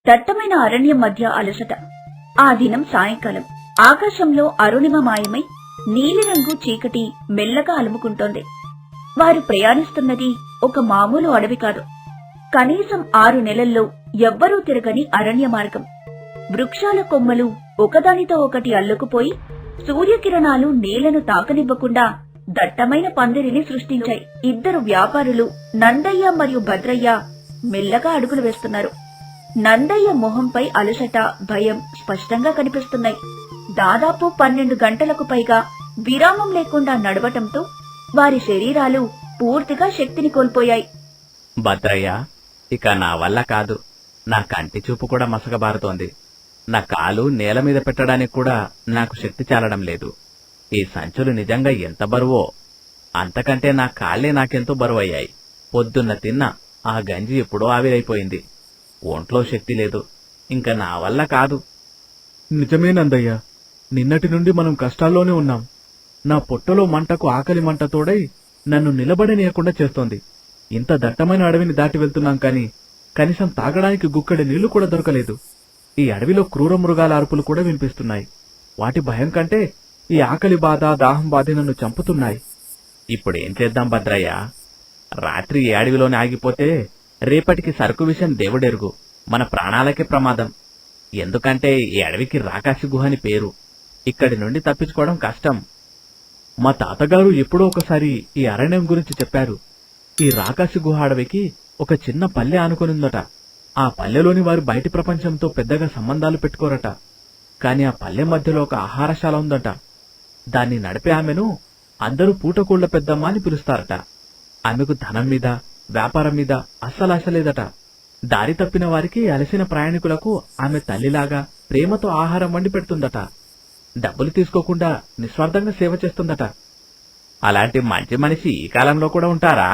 దట్టమైన అరణ్యం మధ్య అలసట. ఆ దినం సాయంకాలం ఆకాశంలో అరుణిమ మాయమై నీలిరంగు చీకటి మెల్లగా అలుముకుంటోంది. వారు ప్రయాణిస్తున్నది ఒక మామూలు అడవి కాదు. కనీసం 6 నెలల్లో ఎవ్వరూ తిరగని అరణ్య మార్గం. వృక్షాల కొమ్మలు ఒకదానితో ఒకటి అల్లుకుపోయి సూర్యకిరణాలు నేలను తాకనివ్వకుండా దట్టమైన పందిరిని సృష్టించాయి. 2 వ్యాపారులు నందయ్య మరియు భద్రయ్య మెల్లగా అడుగులు వేస్తున్నారు. నందయ్య మొహంపై అలసట, భయం స్పష్టంగా కనిపిస్తున్నాయి. దాదాపు 12 గంటలకు పైగా విరామం లేకుండా నడవటంతో వారి శరీరాలు పూర్తిగా శక్తిని కోల్పోయాయి. భద్రయ్య, ఇక నా వల్ల కాదు. నా కంటి చూపు కూడా మసకబారుతోంది. నా కాలు నేల మీద పెట్టడానికి కూడా నాకు శక్తి చాలడం లేదు. ఈ సంచులు నిజంగా ఎంత బరువో. అంతకంటే నా కాళ్లే నాకెంతో బరువయ్యాయి. పొద్దున్న తిన్న ఆ గంజి ఎప్పుడో ఆవిరైపోయింది. ఒంట్లో శక్తి లేదు. ఇంక నా వల్ల కాదు. నిజమేనందయ్యా, నిన్నటి నుండి మనం కష్టాల్లోనే ఉన్నాం. నా పొట్టలో మంటకు ఆకలి మంట తోడై నన్ను నిలబడనీయకుండా చేస్తోంది. ఇంత దట్టమైన అడవిని దాటి వెళ్తున్నాం కాని కనీసం తాగడానికి గుక్కడి నీళ్లు కూడా దొరకలేదు. ఈ అడవిలో క్రూర మృగాల అరుపులు కూడా వినిపిస్తున్నాయి. వాటి భయం కంటే ఈ ఆకలి బాధ, దాహం బాధ నన్ను చంపుతున్నాయి. ఇప్పుడేం చేద్దాం భద్రయ్య? రాత్రి ఈ అడవిలోనే ఆగిపోతే రేపటికి సరుకు విషయం దేవుడెరుగు. మన ప్రాణాలకే ప్రమాదం. ఎందుకంటే ఈ అడవికి రాకాసి గుహ అని పేరు. ఇక్కడి నుండి తప్పించుకోవడం కష్టం. మా తాతగారు ఎప్పుడో ఒకసారి ఈ అరణ్యం గురించి చెప్పారు. ఈ రాకాసి గుహ అడవికి ఒక చిన్న పల్లె ఆనుకొనుందట. ఆ పల్లెలోని వారు బయటి ప్రపంచంతో పెద్దగా సంబంధాలు పెట్టుకోరట. కాని ఆ పల్లె మధ్యలో ఒక ఆహారశాల ఉందట. దాన్ని నడిపే ఆమెను అందరూ పూటకూళ్ల పెద్దమ్మ అని పిలుస్తారట. ఆమెకు ధనం మీద, వ్యాపారం మీద అస్సలాశ లేదట. దారి తప్పిన వారికి, అలసిన ప్రయాణికులకు ఆమె తల్లిలాగా ప్రేమతో ఆహారం వండి పెడుతుందట. డబ్బులు తీసుకోకుండా నిస్వార్థంగా సేవ చేస్తుందట. అలాంటి మంచి మనిషి ఈ కాలంలో కూడా ఉంటారా?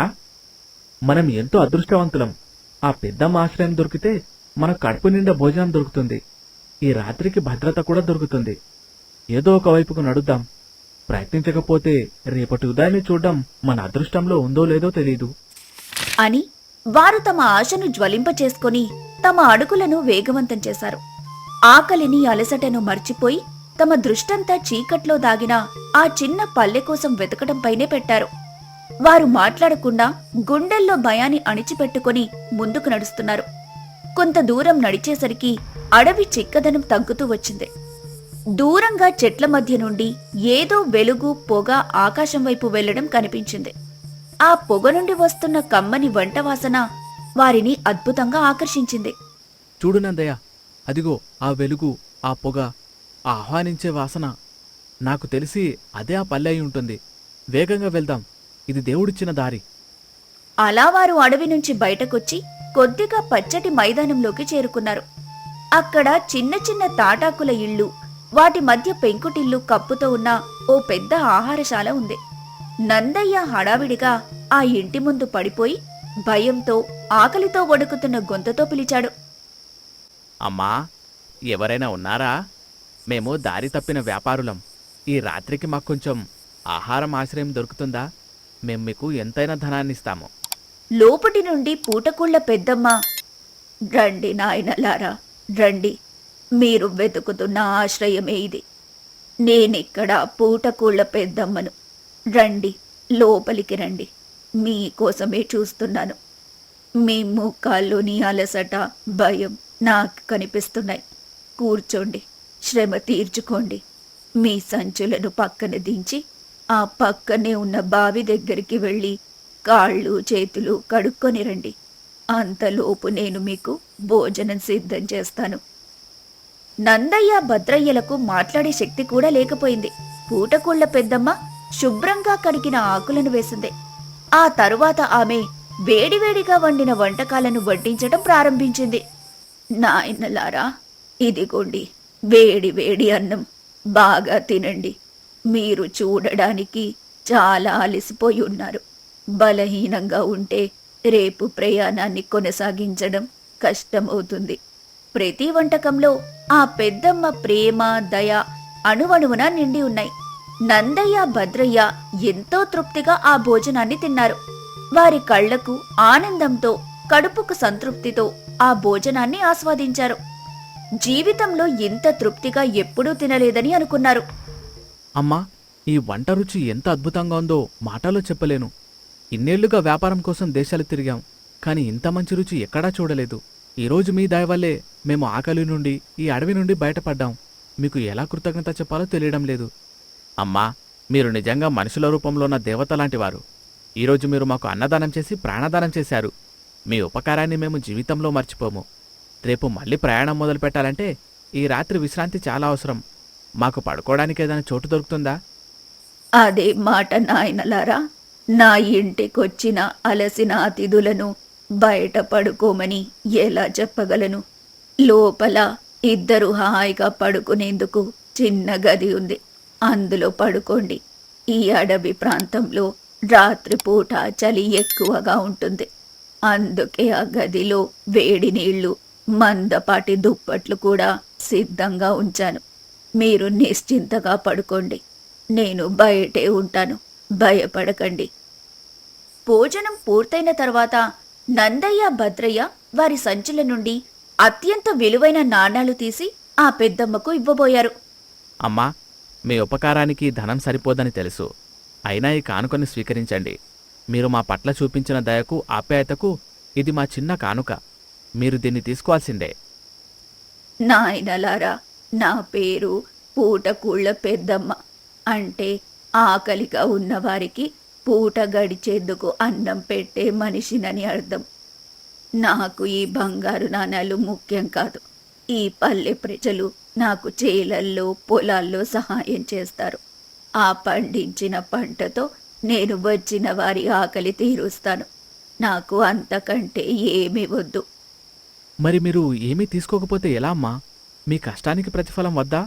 మనం ఎంతో అదృష్టవంతులం. ఆ పెద్దమ్మ ఆశ్రయం దొరికితే మన కడుపు నిండా భోజనం దొరుకుతుంది. ఈ రాత్రికి భద్రత కూడా దొరుకుతుంది. ఏదో ఒక వైపుకు నడుద్దాం. ప్రయత్నించకపోతే రేపటి ఉదయాన్ని చూడ్డం మన అదృష్టంలో ఉందో లేదో తెలీదు అని వారు తమ ఆశను జ్వలింపచేసుకుని తమ అడుగులను వేగవంతం చేశారు. ఆకలిని, అలసటను మర్చిపోయి తమ దృష్టంతా చీకట్లో దాగిన ఆ చిన్న పల్లె కోసం వెతకడంపైనే పెట్టారు. వారు మాట్లాడకుండా గుండెల్లో భయాన్ని అణిచిపెట్టుకుని ముందుకు నడుస్తున్నారు. కొంత దూరం నడిచేసరికి అడవి చిక్కదనం తగ్గుతూ వచ్చింది. దూరంగా చెట్ల మధ్య నుండి ఏదో వెలుగు, పొగ ఆకాశం వైపు వెళ్లడం కనిపించింది. ఆ పొగ నుండి వస్తున్న కమ్మని వంట వాసన వారిని అద్భుతంగా ఆకర్షించింది. చూడు నందయ్య, అదిగో ఆ వెలుగు, ఆ పొగ, ఆ ఆహ్వానించే వాసన. నాకు తెలిసి అదే ఆ పల్లె అయి ఉంటుంది. వేగంగా వెళ్దాం. ఇది దేవుడిచ్చిన దారి. అలా వారు అడవి నుంచి బయటకొచ్చి కొద్దిగా పచ్చటి మైదానంలోకి చేరుకున్నారు. అక్కడ చిన్న చిన్న తాటాకుల ఇళ్లు, వాటి మధ్య పెంకుటిల్లు కప్పుతో ఉన్న ఓ పెద్ద ఆహారశాల ఉంది. నందయ్య హడావిడిగా ఆ ఇంటి ముందు పడిపోయి భయంతో, ఆకలితో వణుకుతున్న గొంతుతో పిలిచాడు. అమ్మా, ఎవరైనా ఉన్నారా? మేము దారి తప్పిన వ్యాపారులం. ఈ రాత్రికి మాకు కొంచెం ఆహారం, ఆశ్రయం దొరుకుతుందా? మేం మీకు ఎంతైనా ధనాన్నిస్తాము. లోపటి నుండి పూటకుళ్ల పెద్దమ్మ, రండి నాయనలారా, రండి. మీరు వెతుకుతున్న ఆశ్రయమే ఇది. నేనిక్కడ పూటకూళ్ల పెద్దమ్మను. రండి, లోపలికి రండి. మీకోసమే చూస్తున్నాను. మీ ముఖాల్లోని అలసట, భయం నాకు కనిపిస్తున్నాయి. కూర్చోండి, శ్రమ తీర్చుకోండి. మీ సంచులను పక్కన దించి ఆ పక్కనే ఉన్న బావి దగ్గరికి వెళ్ళి కాళ్ళు, చేతులు కడుక్కొని రండి. అంతలోపు నేను మీకు భోజనం సిద్ధం చేస్తాను. నందయ్య, భద్రయ్యలకు మాట్లాడే శక్తి కూడా లేకపోయింది. పూటకూళ్ల పెద్దమ్మ శుభ్రంగా కడిగిన ఆకులను వేసింది. ఆ తరువాత ఆమె వేడివేడిగా వండిన వంటకాలను వడ్డించటం ప్రారంభించింది. నాయనలారా, ఇదిగోండి వేడి వేడి అన్నం. బాగా తినండి. మీరు చూడడానికి చాలా అలసిపోయి ఉన్నారు. బలహీనంగా ఉంటే రేపు ప్రయాణాన్ని కొనసాగించడం కష్టమవుతుంది. ప్రతి వంటకంలో ఆ పెద్దమ్మ ప్రేమ, దయ అణువణువున నిండి ఉన్నాయి. నందయ్య, భద్రయ్య ఎంతో తృప్తిగా ఆ భోజనాన్ని తిన్నారు. వారి కళ్లకు ఆనందంతో కడుపుకు సంతృప్తితో ఆ భోజనాన్ని ఆస్వాదించారు. జీవితంలో ఇంత తృప్తిగా ఎప్పుడూ తినలేదని అనుకున్నారు. అమ్మా, ఈ వంట రుచి ఎంత అద్భుతంగా ఉందో మాటలో చెప్పలేను. ఇన్నేళ్లుగా వ్యాపారం కోసం దేశాలు తిరిగాం, కాని ఇంత మంచి రుచి ఎక్కడా చూడలేదు. ఈరోజు మీ దయ వల్లే మేము ఆకలి నుండి ఈ అడవి నుండి బయటపడ్డాం. మీకు ఎలా కృతజ్ఞత చెప్పాలో తెలియడం లేదు. అమ్మా, మీరు నిజంగా మనుషుల రూపంలో ఉన్న దేవత లాంటివారు. ఈరోజు మీరు మాకు అన్నదానం చేసి ప్రాణదానం చేశారు. మీ ఉపకారాన్ని మేము జీవితంలో మర్చిపోము. రేపు మళ్ళీ ప్రయాణం మొదలు పెట్టాలంటే ఈ రాత్రి విశ్రాంతి చాలా అవసరం. మాకు పడుకోవడానికి ఏదైనా చోటు దొరుకుతుందా? అదే మాట నాయనలారా, నా ఇంటికొచ్చిన అలసిన అతిథులను బయట పడుకోమని ఎలా చెప్పగలను? లోపల ఇద్దరు హాయిగా పడుకునేందుకు చిన్న గది ఉంది, అందులో పడుకోండి. ఈ అడవి ప్రాంతంలో రాత్రిపూట చలి ఎక్కువగా ఉంటుంది, అందుకే ఆ గదిలో వేడి నీళ్లు, మందపాటి దుప్పట్లు కూడా సిద్ధంగా ఉంచాను. మీరు నిశ్చింతగా పడుకోండి, నేను బయటే ఉంటాను, భయపడకండి. భోజనం పూర్తయిన తర్వాత నందయ్య, భద్రయ్య వారి సంచుల నుండి అత్యంత విలువైన నాణాలు తీసి ఆ పెద్దమ్మకు ఇవ్వబోయారు. అమ్మా, మీ ఉపకారానికి ధనం సరిపోదని తెలుసు. అయినా ఈ కానుకని స్వీకరించండి. మీరు మా పట్ల చూపించిన దయకు, ఆప్యాయతకు ఇది మా చిన్న కానుక. మీరు దీన్ని తీసుకోవాల్సిందే. నాయనలారా, నా పేరు పూటకూళ్ళ పెద్దమ్మ. అంటే ఆకలిగా ఉన్నవారికి పూట గడిచేందుకు అన్నం పెట్టే మనిషినని అర్థం. నాకు ఈ బంగారు నాణాలు ముఖ్యం కాదు. ఈ పల్లె ప్రజలు నాకు చేలల్లో, పొలాల్లో సహాయం చేస్తారు. ఆ పండించిన పంటతో నేను వచ్చిన వారి ఆకలి తీరుస్తాను. నాకు అంతకంటే ఏమీ వద్దు. మరి మీరు ఏమీ తీసుకోకపోతే ఎలా అమ్మా? మీ కష్టానికి ప్రతిఫలం వద్దా?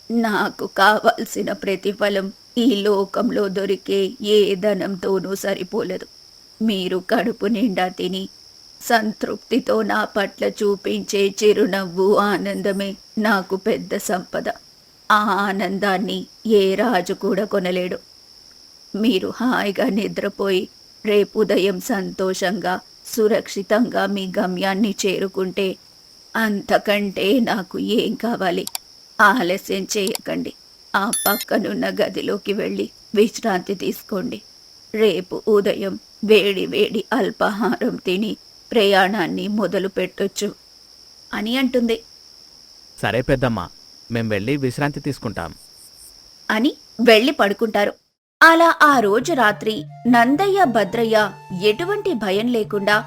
నాకు కావలసిన ప్రతిఫలం ఈ లోకంలో దొరికే ఏ ధనంతోనూ సరిపోలేదు. మీరు కడుపు నిండా తిని సంతృప్తితో నా పట్ల చూపించే చిరునవ్వు, ఆనందమే నాకు పెద్ద సంపద. ఆ ఆనందాన్ని ఏ రాజు కూడా కొనలేడు. మీరు హాయిగా నిద్రపోయి రేపు ఉదయం సంతోషంగా, సురక్షితంగా మీ గమ్యాన్ని చేరుకుంటే అంతకంటే నాకు ఏం కావాలి? ఆలస్యం చేయకండి. ఆ పక్కనున్న గదిలోకి వెళ్ళి విశ్రాంతి తీసుకోండి. రేపు ఉదయం వేడి వేడి అల్పాహారం తిని ప్రయాణాన్ని మొదలు పెట్టొచ్చు అని అంటుంది. సరే పెద్దమ్మా, మేం వెళ్ళి విశ్రాంతి తీసుకుంటాం అని వెళ్ళి పడుకుంటారు. అలా ఆ రోజు రాత్రి నందయ్య, భద్రయ్య ఎటువంటి భయం లేకుండా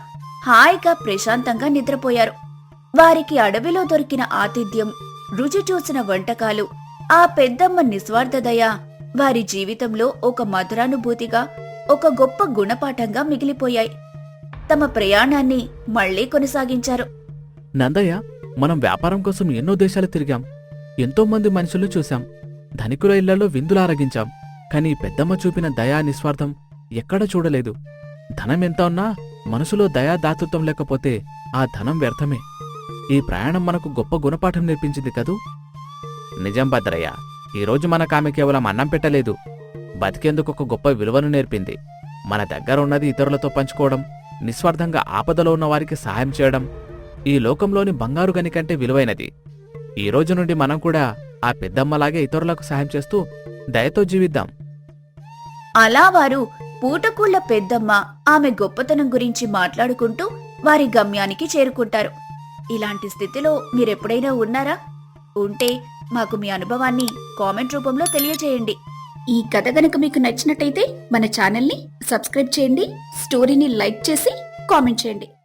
హాయిగా ప్రశాంతంగా నిద్రపోయారు. వారికి అడవిలో దొరికిన ఆతిథ్యం, రుచి చూసిన వంటకాలు, ఆ పెద్దమ్మ నిస్వార్థ దయ వారి జీవితంలో ఒక మధురానుభూతిగా, ఒక గొప్ప గుణపాఠంగా మిగిలిపోయాయి. తమ ప్రయాణాన్ని మళ్లీ కొనసాగించారు. నందయ్య, మనం వ్యాపారం కోసం ఎన్నో దేశాలు తిరిగాం. ఎంతో మంది మనుషులు చూశాం. ధనికుల ఇళ్లలో విందులు ఆరగించాం. కాని పెద్దమ్మ చూపిన దయా, నిస్వార్థం ఎక్కడ చూడలేదు. ధనం ఎంత ఉన్నా మనసులో దయా, దాతృత్వం లేకపోతే ఆ ధనం వ్యర్థమే. ఈ ప్రయాణం మనకు గొప్ప గుణపాఠం నేర్పించింది కదూ? నిజం భద్రయ్య, ఈరోజు మనకామె కేవలం అన్నం పెట్టలేదు, బతికేందుకు ఒక గొప్ప విలువను నేర్పింది. మన దగ్గర ఉన్నది ఇతరులతో పంచుకోవడం, నిస్వార్థంగా ఆపదలో ఉన్న వారికి సహాయం చేయడం ఈ లోకంలోని బంగారు గని కంటే విలువైనది. ఈ రోజు నుండి మనం కూడా ఆ పెద్దమ్మలాగే ఇతరులకు సహాయం చేస్తూ దయతో జీవిద్దాం. అలా వారు పూటకూళ్ళ పెద్దమ్మ, ఆమె గొప్పతనం గురించి మాట్లాడుకుంటూ వారి గమ్యానికి చేరుకుంటారు. ఇలాంటి స్థితిలో మీరెప్పుడైనా ఉన్నారా? ఉంటే మాకు మీ అనుభవాన్ని కామెంట్ రూపంలో తెలియజేయండి. ఈ కథ గనక మీకు నచ్చినట్టయితే మన ఛానల్ని సబ్స్క్రైబ్ చేయండి, స్టోరీని లైక్ చేసి కామెంట్ చేయండి.